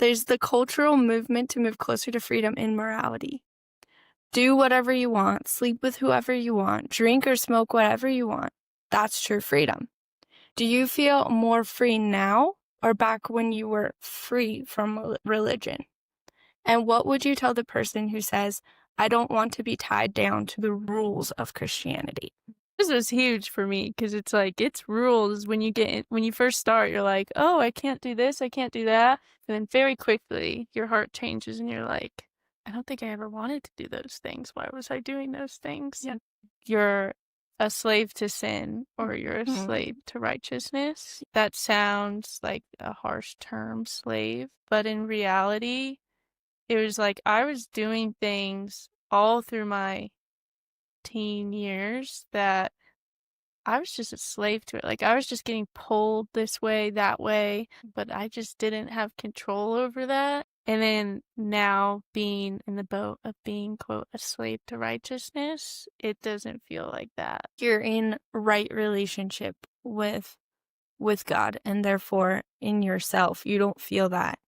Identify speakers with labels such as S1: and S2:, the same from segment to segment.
S1: there's the cultural movement to move closer to freedom in morality. Do whatever you want, sleep with whoever you want, drink or smoke whatever you want. That's true freedom. Do you feel more free now or back when you were free from religion? And what would you tell the person who says, I don't want to be tied down to the rules of Christianity?
S2: This was huge for me because it's like, it's rules. When you first start, you're like, oh, I can't do this, I can't do that. And then very quickly, your heart changes and you're like, I don't think I ever wanted to do those things. Why was I doing those things?
S1: Yeah.
S2: You're a slave to sin or you're a slave to righteousness. That sounds like a harsh term, slave. But in reality, it was like I was doing things all through my teen years that I was just a slave to it. Like I was just getting pulled this way, that way, but I just didn't have control over that. And then now being in the boat of being, quote, a slave to righteousness, it doesn't feel like that.
S1: You're in right relationship with God, and therefore in yourself, you don't feel that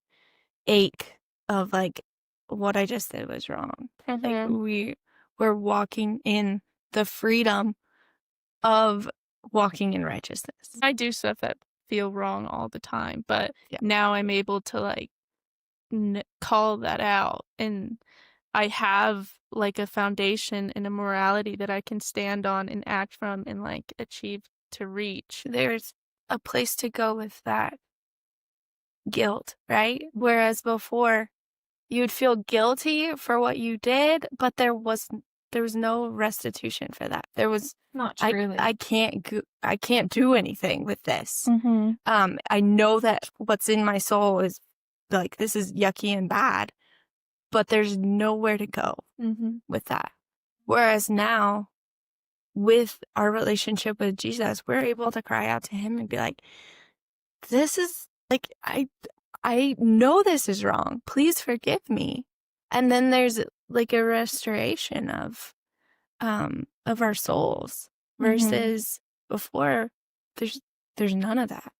S1: ache of like, what I just did was wrong. Like we're walking in the freedom of walking in righteousness.
S2: I do stuff that feel wrong all the time, but now I'm able to like call that out, and I have like a foundation and a morality that I can stand on and act from and like achieve to reach.
S1: There's a place to go with that guilt, right? Whereas before you'd feel guilty for what you did, but there was no restitution for that. There was
S2: not truly.
S1: I can't do anything with this.
S2: Mm-hmm.
S1: I know that what's in my soul is like, this is yucky and bad, but there's nowhere to go with that. Whereas now, with our relationship with Jesus, we're able to cry out to him and be like, this is like, I know this is wrong. Please forgive me. And then there's like a restoration of our souls versus before there's none of that.